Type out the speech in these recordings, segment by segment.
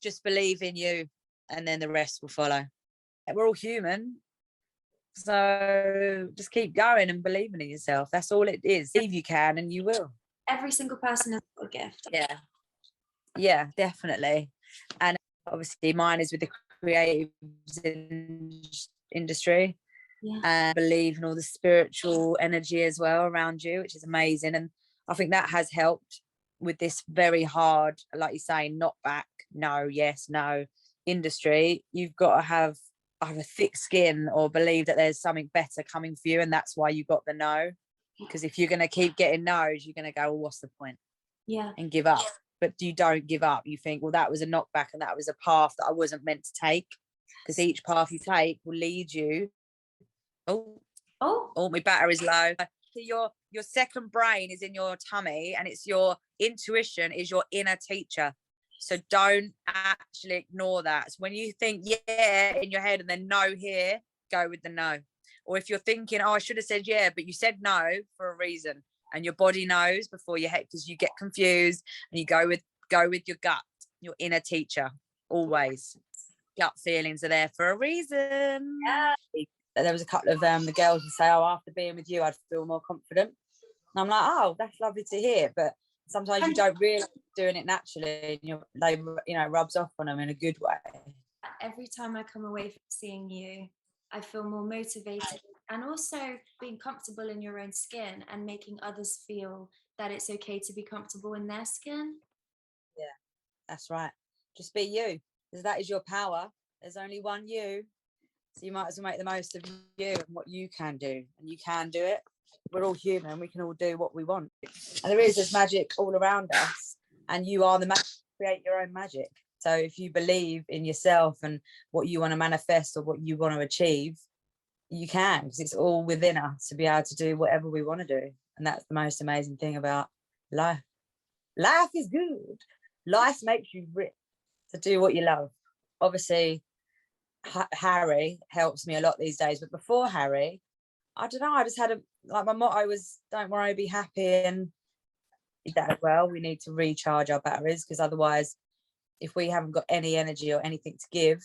just believe in you, and then the rest will follow. We're all human, so just keep going and believing in yourself. That's all it is. Believe you can, and you will. Every single person has got a gift. Yeah, definitely. And obviously mine is with the creative industry. And believe in all the spiritual energy as well around you, which is amazing. And I think that has helped with this very hard, like you say, not back, no, yes, no industry. You've got to have either thick skin or believe that there's something better coming for you, and that's why you got the no. Because if you're going to keep getting no's, you're going to go, well, what's the point? And give up. But you don't give up. You think, well, that was a knockback and that was a path that I wasn't meant to take, because each path you take will lead you. Oh, my batter is low. Your second brain is in your tummy, and it's your intuition is your inner teacher. So don't actually ignore that. So when you think yeah in your head and then no here, go with the no. Or if you're thinking, oh, I should have said yeah, but you said no for a reason, and your body knows before your head, because you get confused, and you go with your gut, your inner teacher. Always gut feelings are there for a reason. There was a couple of the girls would say, oh, after being with you I'd feel more confident, and I'm like, oh, that's lovely to hear. But sometimes you don't really doing it naturally, and it rubs off on them in a good way. Every time I come away from seeing you, I feel more motivated, and also being comfortable in your own skin and making others feel that it's okay to be comfortable in their skin. Yeah, that's right. Just be you, because that is your power. There's only one you, so you might as well make the most of you and what you can do, and you can do it. We're all human. We can all do what we want, and there's magic all around us, and you are the magic. Create your own magic. So if you believe in yourself and what you want to manifest or what you want to achieve, you can, because it's all within us to be able to do whatever we want to do. And that's the most amazing thing about life. Life is good. Life makes you rich to do what you love. Obviously, Harry helps me a lot these days, but before Harry, I don't know, I just had my motto was, don't worry, be happy. And that as well, we need to recharge our batteries, because otherwise, if we haven't got any energy or anything to give,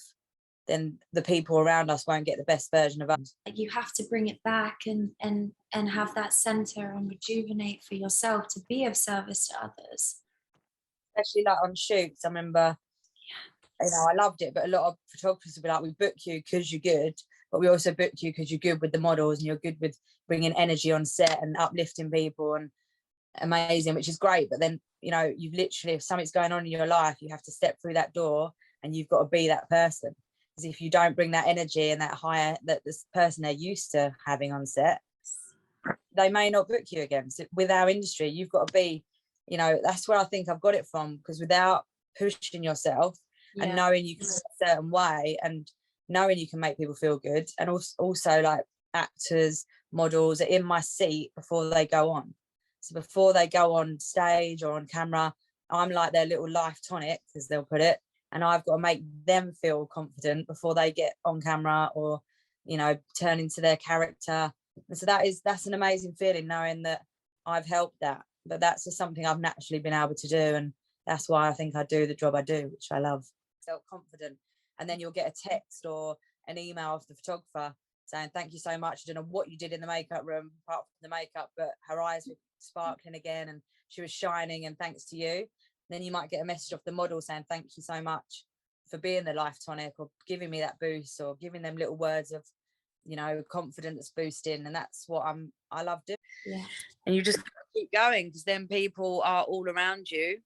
then the people around us won't get the best version of us. You have to bring it back and have that center and rejuvenate for yourself to be of service to others. Especially like on shoots, I remember, I loved it, but a lot of photographers would be like, we book you because you're good, but we also book you because you're good with the models and you're good with bringing energy on set and uplifting people and amazing, which is great. But then, you've literally, if something's going on in your life, you have to step through that door and you've got to be that person. Because if you don't bring that energy and that this person they're used to having on set, they may not book you again. So with our industry, you've got to be, that's where I think I've got it from, because without pushing yourself and knowing you can be a certain way and knowing you can make people feel good, and also like actors, models are in my seat before they go on. So before they go on stage or on camera, I'm like their little life tonic, as they'll put it, and I've got to make them feel confident before they get on camera or, turn into their character. And so that's an amazing feeling, knowing that I've helped that. But that's just something I've naturally been able to do, and that's why I think I do the job I do, which I love. Felt confident, and then you'll get a text or an email off the photographer saying, thank you so much. I don't know what you did in the makeup room apart from the makeup, but her eyes were sparkling again and she was shining, and thanks to you. Then you might get a message off the model saying, thank you so much for being the life tonic, or giving me that boost, or giving them little words of, confidence boosting. And that's what I love doing. Yeah. And you just keep going, because then people are all around you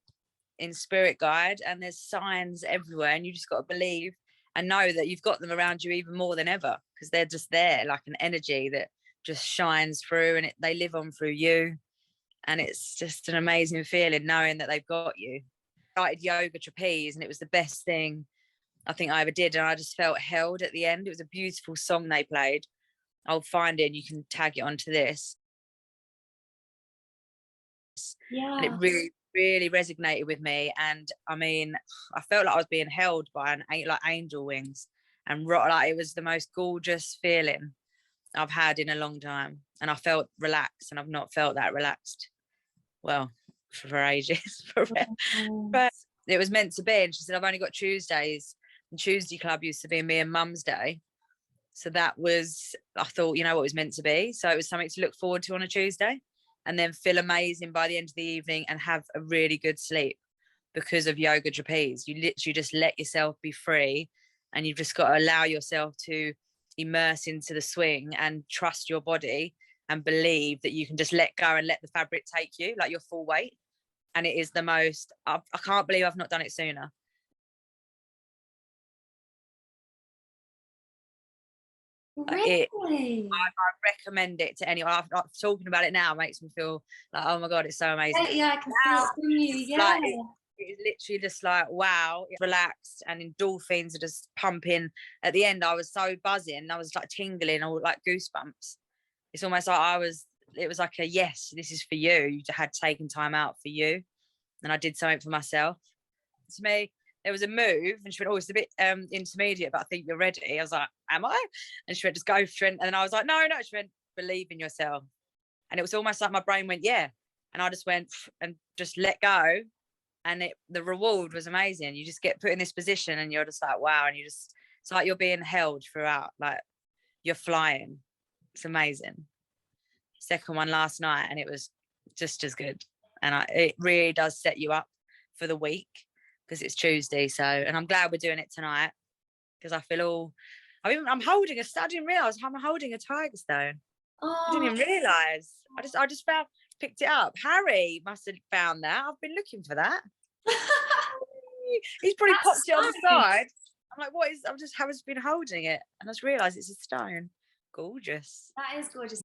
in spirit guide, and there's signs everywhere, and you just got to believe and know that you've got them around you even more than ever, because they're just there, like an energy that just shines through, and they live on through you. And it's just an amazing feeling knowing that they've got you. I started yoga trapeze, and it was the best thing I think I ever did, and I just felt held at the end. It was a beautiful song they played. I'll find it and you can tag it onto this. Yeah. And it really, really resonated with me. And I mean, I felt like I was being held by angel wings, and like it was the most gorgeous feeling I've had in a long time. And I felt relaxed, and I've not felt that relaxed, well, for ages. But it was meant to be. And she said, I've only got Tuesdays. And Tuesday club used to be me and mum's day. So that was, I thought, you know, what it was meant to be. So it was something to look forward to on a Tuesday, and then feel amazing by the end of the evening and have a really good sleep because of yoga trapeze. You literally just let yourself be free, and you've just got to allow yourself to immerse into the swing and trust your body and believe that you can just let go and let the fabric take you, like your full weight. And it is the most, I can't believe I've not done it sooner. Really? I recommend it to anyone. I've talking about it now makes me feel like, oh my God, it's so amazing. Yeah, I can see it from you. Yeah. Like, it's literally just like, wow, it's relaxed, and endorphins are just pumping. At the end, I was so buzzing. I was like tingling, all like goosebumps. It's almost like it was like a, yes, this is for you. You had taken time out for you. And I did something for myself. To me, there was a move, and she went, oh, it's a bit intermediate, but I think you're ready. I was like, am I? And she went, just go for it. And then I was like, no. She went, believe in yourself. And it was almost like my brain went, yeah. And I just went and just let go. And the reward was amazing. You just get put in this position and you're just like, wow. And it's like you're being held throughout, like you're flying. It's amazing. Second one last night, and it was just as good. And it really does set you up for the week, because it's Tuesday. So, and I'm glad we're doing it tonight, because I feel I'm holding I didn't realise I'm holding a tiger stone. Oh. I didn't even realise. I just picked it up. Harry must have found that. I've been looking for that. He's probably popped it on the side. I'm like, what is, I just been holding it, and I just realised it's a stone. Gorgeous. That is gorgeous.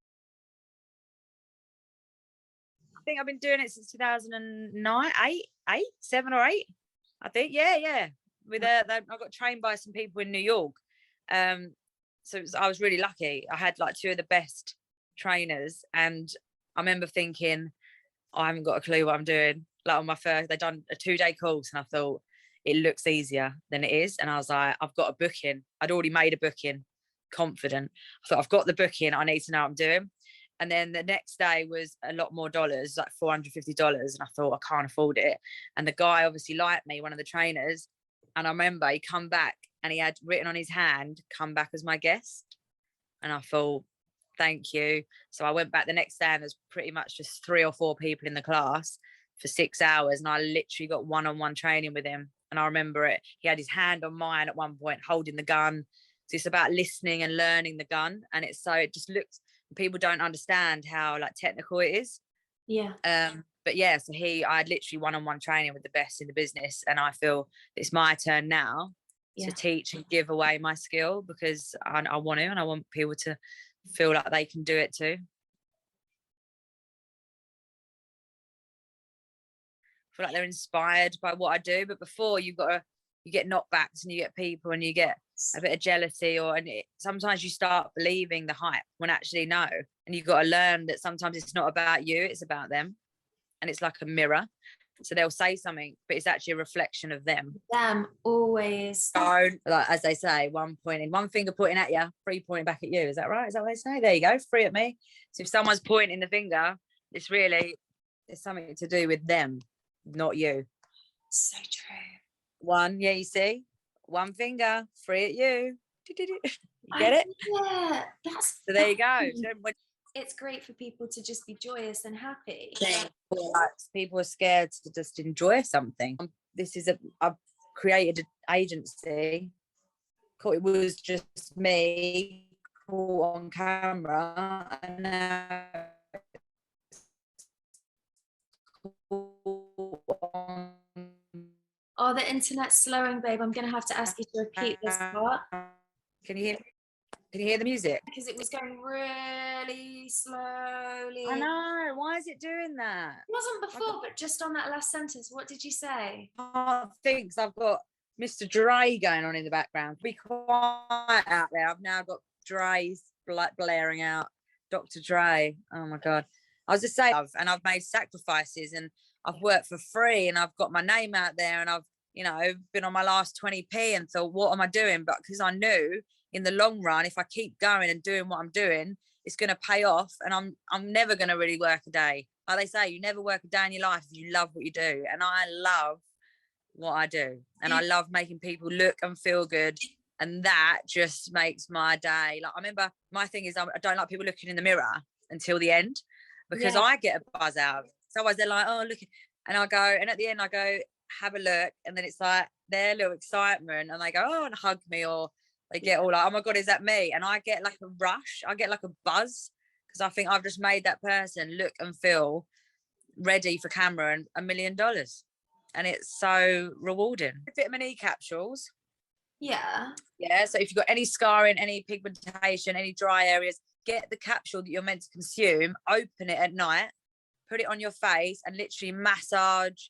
I think I've been doing it since 2009, 7 or 8. I think, yeah. With I got trained by some people in New York. So I was really lucky. I had like 2 of the best trainers, and I remember thinking, I haven't got a clue what I'm doing. Like on my first, they'd done a 2-day course, and I thought it looks easier than it is. And I was like, I've got a booking. I'd already made a booking, confident. I thought, I've got the booking. I need to know what I'm doing. And then the next day was a lot more dollars, like $450. And I thought, I can't afford it. And the guy obviously liked me, one of the trainers. And I remember he come back and he had written on his hand, come back as my guest. And I thought, thank you. So I went back the next day, and there's pretty much just 3 or 4 people in the class for 6 hours. And I literally got one-on-one training with him. And I remember it. He had his hand on mine at one point, holding the gun. So it's about listening and learning the gun. And it just looks, people don't understand how like technical it is. Yeah. But yeah, so I had literally one-on-one training with the best in the business, and I feel it's my turn now to teach and give away my skill, because I want to, and I want people to feel like they can do it too. Feel like they're inspired by what I do. But before, you get knockbacks, and you get people, and you get a bit of jealousy, sometimes you start believing the hype when actually no. And you've got to learn that sometimes it's not about you, it's about them. And it's like a mirror. So they'll say something, but it's actually a reflection of them. Them, always. So, like, as they say, one finger pointing at you, 3 pointing back at you. Is that right? Is that what they say? There you go, 3 at me. So if someone's pointing the finger, it's something to do with them, not you. So true. 1, yeah, you see? 1 finger, 3 at you. You get it? Yeah. So there you go. It's great for people to just be joyous and happy. People are scared to just enjoy something. I've created an agency. It was just me, caught on camera, and now Oh, the internet's slowing, babe. I'm going to have to ask you to repeat this part. Can you hear the music? Because it was going really slowly. I know. Why is it doing that? It wasn't before, but just on that last sentence, what did you say? I think I've got Mr. Dre going on in the background. Be quiet out there. I've now got Dre's blaring out. Dr. Dre. Oh my God. I was just saying, I've made sacrifices, and I've worked for free, and I've got my name out there, and I've, been on my last 20p and thought, what am I doing? But because I knew in the long run, if I keep going and doing what I'm doing, it's going to pay off, and I'm never going to really work a day. Like they say, you never work a day in your life if you love what you do. And I love what I do. And I love making people look and feel good. And that just makes my day. Like, I remember my thing is I don't like people looking in the mirror until the end, because I get a buzz out of it. So otherwise they're like, oh, look. And I go, and at the end I go, have a look. And then it's like their little excitement, and they go, oh, and hug me, or they get all like, oh my God, is that me? And I get like a rush. I get like a buzz, because I think I've just made that person look and feel ready for camera and $1 million. And it's so rewarding. Vitamin E capsules. Yeah. So if you've got any scarring, any pigmentation, any dry areas, get the capsule that you're meant to consume, open it at night, put it on your face, and literally massage,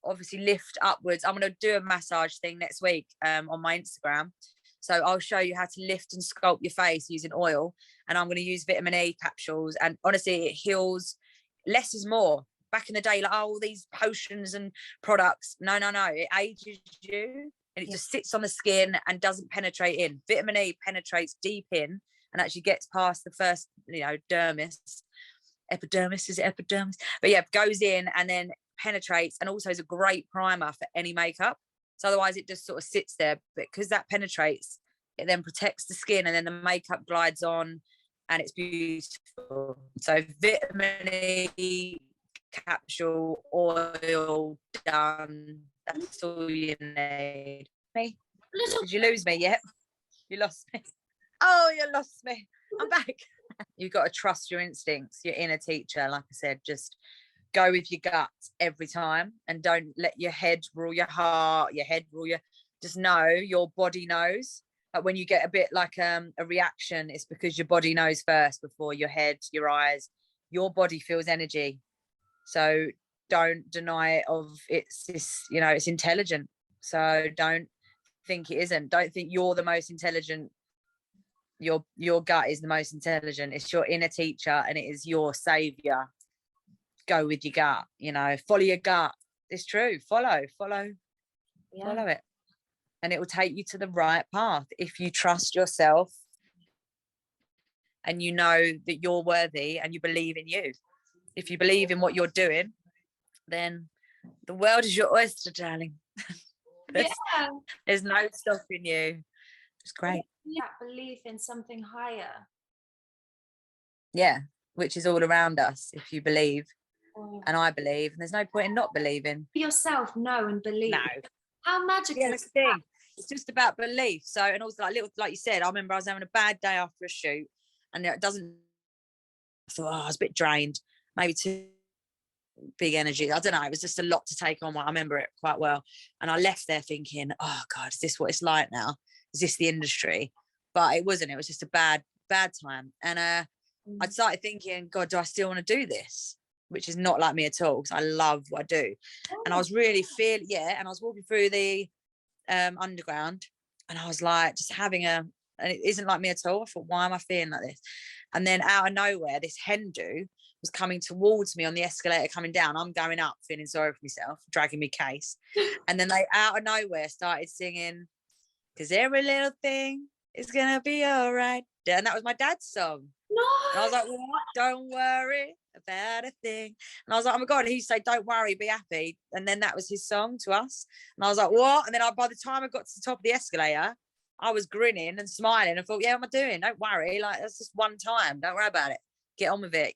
obviously lift upwards. I'm going to do a massage thing next week on my Instagram. So I'll show you how to lift and sculpt your face using oil. And I'm going to use vitamin E capsules. And honestly, it heals. Less is more. Back in the day, like, oh, all these potions and products. No. It ages you. And it just sits on the skin and doesn't penetrate in. Vitamin E penetrates deep in and actually gets past the first, dermis. Epidermis, is it epidermis? But yeah, goes in and then penetrates, and also is a great primer for any makeup. So otherwise it just sort of sits there. But because that penetrates, it then protects the skin, and then the makeup glides on, and it's beautiful. So vitamin E capsule, oil, done. That's all you need. Me? Did you lose me yet? You lost me. Oh, you lost me. I'm back. You've got to trust your instincts, your inner teacher. Like I said, just go with your gut every time, and don't let your head rule your heart, your head rule your. Just know your body knows. But when you get a bit like a reaction, it's because your body knows first before your head, your eyes. Your body feels energy. So don't deny it of it's intelligent. So don't think it isn't. Don't think you're the most intelligent. Your gut is the most intelligent. It's your inner teacher, and it is your savior. Go with your gut, follow your gut. It's true. Follow it. And it will take you to the right path if you trust yourself and you know that you're worthy and you believe in you. If you believe in what you're doing, then the world is your oyster, darling. There's no stopping you. It's great. Belief in something higher. Yeah, which is all around us if you believe. And I believe, and there's no point in not believing. Yourself know and believe. No. How magical is the thing. It's just about belief. So, and also like you said, I remember I was having a bad day after a shoot, and I thought, I was a bit drained, maybe too big energy. I don't know. It was just a lot to take on. I remember it quite well. And I left there thinking, oh God, is this what it's like now? Is this the industry? But it wasn't. It was just a bad time. And I started thinking, God, do I still want to do this? Which is not like me at all, because I love what I do. And I was really and I was walking through the underground, and I was like, just having and it isn't like me at all. I thought, why am I feeling like this? And then out of nowhere, this Hindu was coming towards me on the escalator coming down. I'm going up, feeling sorry for myself, dragging me case. And then they out of nowhere started singing, because every little thing is gonna be all right. And that was my dad's song. No. And I was like, what? Don't worry about a thing. And I was like, oh my God, he used to say, don't worry, be happy. And then that was his song to us. And I was like, what? And then by the time I got to the top of the escalator, I was grinning and smiling. I thought, yeah, what am I doing? Don't worry. Like, that's just one time. Don't worry about it. Get on with it.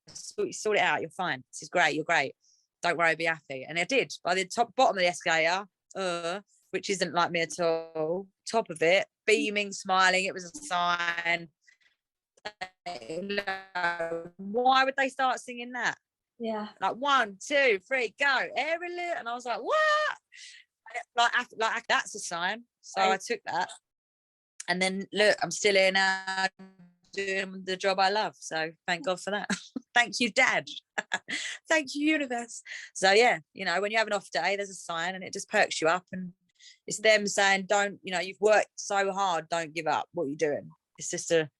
Sort it out. You're fine. This is great. You're great. Don't worry, be happy. And I did. By the bottom of the escalator, which isn't like me at all, top of it, beaming, smiling. It was a sign. Why would they start singing that? Yeah. Like 1, 2, 3, go. Every little. And I was like, what? Like that's a sign. So I took that. And then look, I'm still here now doing the job I love. So thank God for that. Thank you, Dad. Thank you, universe. So yeah, when you have an off day, there's a sign, and it just perks you up. And it's them saying, don't, you've worked so hard, don't give up. What are you doing? It's just a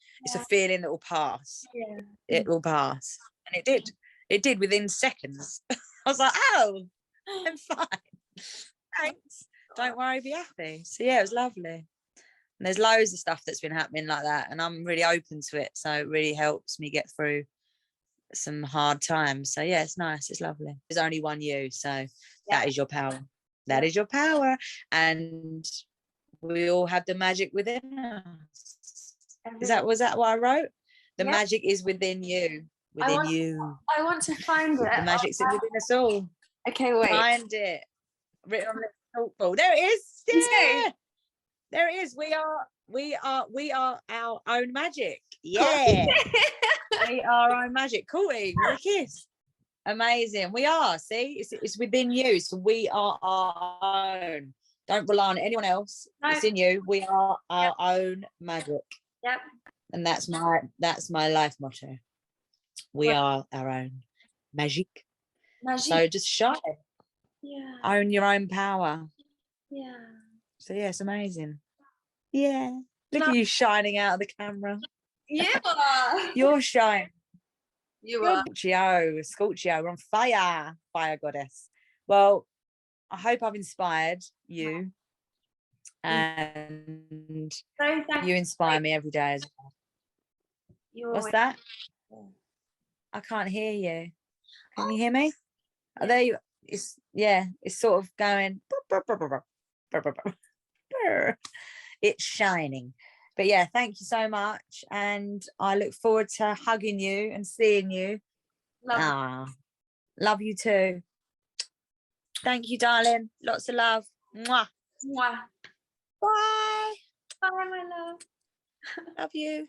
feeling that will pass. Yeah. It will pass. And it did within seconds. I was like, oh, I'm fine. Thanks. Don't worry, be happy. So yeah, it was lovely. And there's loads of stuff that's been happening like that, and I'm really open to it. So it really helps me get through some hard times. So yeah, it's nice. It's lovely. There's only one you, so that is your power. That is your power. And we all have the magic within us. Was that what I wrote? The magic is within you. Within you. I want to find it. The magic's within us all. Okay, wait. Find it. Written on the chalkboard. There it is. Yeah. There it is. We are our own magic. Yeah. We are our own magic. Courtney, with a kiss. Amazing. We are. See, it's within you. So we are our own. Don't rely on anyone else. No. It's in you. We are our own magic. Yep. And that's my life motto. We are our own magic. So just shine. Yeah. Own your own power. Yeah. So yeah, it's amazing. Yeah. Look at you shining out of the camera. Yeah. You're shining. You are. Scorchio. We're on fire. Fire goddess. Well, I hope I've inspired you. And you inspire me every day as well. What's that? I can't hear you. Can you hear me? Oh, there you. It's sort of going. It's shining. But yeah, thank you so much, and I look forward to hugging you and seeing you. Love you too. Thank you, darling. Lots of love. Mwah. Mwah. Bye. Bye, my love. Love you.